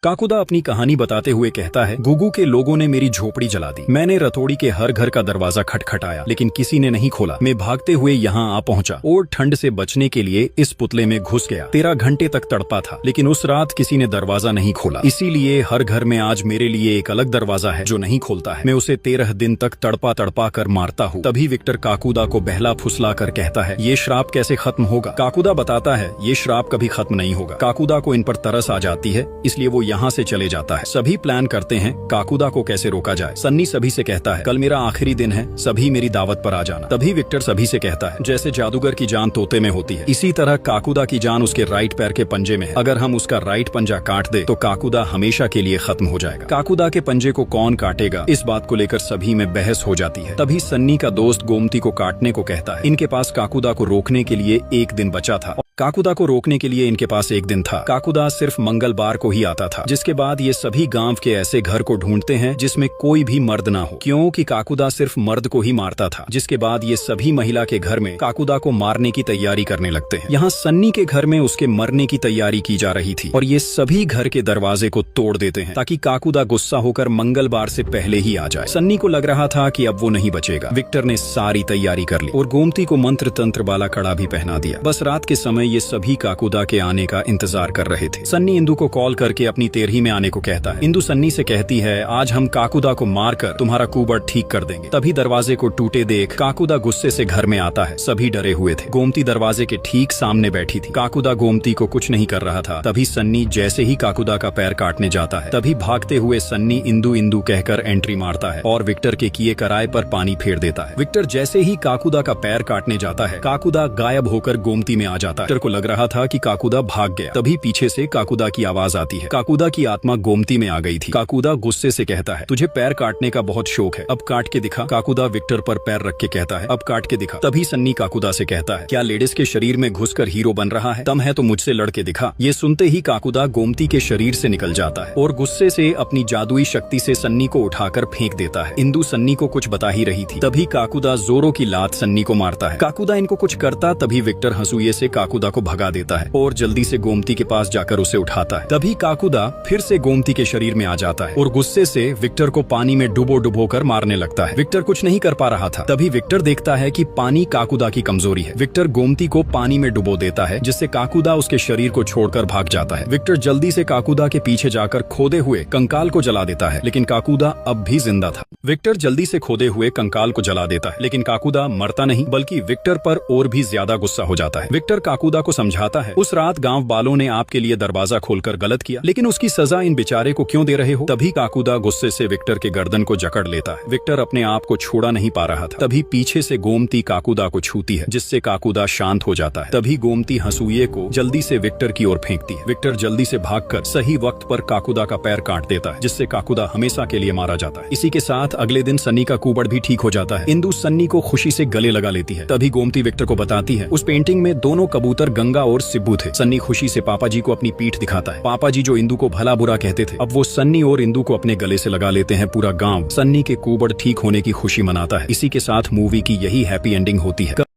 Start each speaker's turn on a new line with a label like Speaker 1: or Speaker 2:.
Speaker 1: काकुदा अपनी कहानी बताते हुए कहता है, गुगु के लोगों ने मेरी झोपड़ी जला दी। मैंने रतोड़ी के हर घर का दरवाजा खटखटाया, लेकिन किसी ने नहीं खोला। मैं भागते हुए यहाँ आ पहुंचा और ठंड से बचने के लिए इस पुतले में घुस गया। 13 घंटे तक तड़पा था, लेकिन उस रात किसी ने दरवाजा नहीं खोला। इसीलिए हर घर में आज मेरे लिए एक अलग दरवाजा है जो नहीं खोलता है। मैं उसे 13 दिन तक तड़पा तड़पा कर मारता हूँ। तभी विक्टर काकुदा को बहला फुसला कर कहता है, ये श्राप कैसे खत्म होगा? काकुदा बताता है, ये श्राप कभी खत्म नहीं होगा। काकुदा को इन पर तरस आ जाती है, इसलिए वो यहाँ से चले जाता है। सभी प्लान करते हैं काकुदा को कैसे रोका जाए। सन्नी सभी से कहता है, कल मेरा आखिरी दिन है, सभी मेरी दावत पर आ जाना। तभी विक्टर सभी से कहता है, जैसे जादूगर की जान तोते में होती है, इसी तरह काकुदा की जान उसके राइट पैर के पंजे में है। अगर हम उसका राइट पंजा काट दे तो काकुदा हमेशा के लिए खत्म हो जाएगा। काकुदा के पंजे को कौन काटेगा, इस बात को लेकर सभी में बहस हो जाती है। तभी सन्नी का दोस्त गोमती को काटने को कहता है। इनके पास काकुदा को रोकने के लिए एक दिन बचा था। काकुदा को रोकने के लिए इनके पास एक दिन था। काकुदा सिर्फ मंगलवार को ही आता था, जिसके बाद ये सभी गांव के ऐसे घर को ढूंढते हैं जिसमें कोई भी मर्द ना हो, क्योंकि काकुदा सिर्फ मर्द को ही मारता था। जिसके बाद ये सभी महिला के घर में काकुदा को मारने की तैयारी करने लगते हैं। यहाँ सन्नी के घर में उसके मरने की तैयारी की जा रही थी और ये सभी घर के दरवाजे को तोड़ देते हैं ताकि काकुदा गुस्सा होकर मंगलवार से पहले ही आ जाए। सन्नी को लग रहा था कि अब वो नहीं बचेगा। विक्टर ने सारी तैयारी कर ली और गोमती को मंत्र तंत्र वाला कड़ा भी पहना दिया। बस रात के समय ये सभी काकुदा के आने का इंतजार कर रहे थे। सन्नी इंदु को कॉल करके अपनी तेरही में आने को कहता है। इंदु सन्नी से कहती है, आज हम काकुदा को मारकर तुम्हारा कुबड़ ठीक कर देंगे। तभी दरवाजे को टूटे देख काकुदा गुस्से से घर में आता है। सभी डरे हुए थे। गोमती दरवाजे के ठीक सामने बैठी थी। काकुदा गोमती को कुछ नहीं कर रहा था। तभी सन्नी जैसे ही काकुदा का पैर काटने जाता है, तभी भागते हुए सन्नी इंदु इंदु कहकर एंट्री मारता है और विक्टर के किए कराए पर पानी फेर देता है। विक्टर जैसे ही काकुदा का पैर काटने जाता है, काकुदा गायब होकर गोमती में आ जाता है। विक्टर को लग रहा था कि काकुदा भाग गया। तभी पीछे से काकुदा की आवाज आती है। काकुदा की आत्मा गोमती में आ गई थी। काकुदा गुस्से से कहता है, तुझे पैर काटने का बहुत शौक है, अब काट के दिखा। काकुदा विक्टर पर पैर रख के कहता है, अब काट के दिखा। तभी सन्नी काकुदा से कहता है, क्या लेडीज के शरीर में घुसकर हीरो बन रहा है? दम है तो मुझसे लड़ के दिखा। ये सुनते ही काकुदा गोमती के शरीर से निकल जाता है और गुस्से से अपनी जादुई शक्ति से सन्नी को उठाकर फेंक देता है। इंदु सन्नी को कुछ बता ही रही थी। तभी काकुदा जोरों की लात सन्नी को मारता है। काकुदा इनको कुछ करता, तभी विक्टर हंसुए से काकुदा को भगा देता है और जल्दी से गोमती के पास जाकर उसे उठाता है। तभी काकुदा फिर से गोमती के शरीर में आ जाता है और गुस्से से विक्टर को पानी में डुबो डुबो कर मारने लगता है। विक्टर कुछ नहीं कर पा रहा था। तभी विक्टर देखता है कि पानी काकुदा की कमजोरी है। विक्टर गोमती को पानी में डुबो देता है, जिससे काकुदा उसके शरीर को छोड़कर भाग जाता है। विक्टर जल्दी से काकुदा के पीछे जाकर खोदे हुए कंकाल को जला देता है, लेकिन काकुदा अब भी जिंदा था। विक्टर जल्दी से खोदे हुए कंकाल को जला देता है, लेकिन काकुदा मरता नहीं, बल्कि विक्टर पर और भी ज्यादा गुस्सा हो जाता है। विक्टर काकुदा को समझाता है, उस रात गांव वालों ने आपके लिए दरवाजा खोलकर गलत किया, लेकिन उसकी सजा इन बेचारे को क्यों दे रहे हो? तभी काकुदा गुस्से से विक्टर के गर्दन को जकड़ लेता है। विक्टर अपने आप को छोड़ा नहीं पा रहा था। तभी पीछे से गोमती काकुदा को छूती है, जिससे काकुदा शांत हो जाता है। तभी गोमती हंसुए को जल्दी से विक्टर की ओर फेंकती है। विक्टर जल्दी से भागकर सही वक्त पर काकुदा का पैर काट देता है, जिससे काकुदा हमेशा के लिए मारा जाता है। इसी के साथ अगले दिन सन्नी का कुबड़ भी ठीक हो जाता है। इंदु सन्नी को खुशी से गले लगा लेती है। तभी गोमती विक्टर को बताती है, उस पेंटिंग में दोनों कबूतर गंगा और सिब्बू थे। सन्नी खुशी से पापा जी को अपनी पीठ दिखाता है। पापा जी जो इंदु को भला बुरा कहते थे, अब वो सन्नी और इंदु को अपने गले से लगा लेते हैं। पूरा गांव सन्नी के कुबड़ ठीक होने की खुशी मनाता है। इसी के साथ मूवी की यही हैप्पी एंडिंग होती है।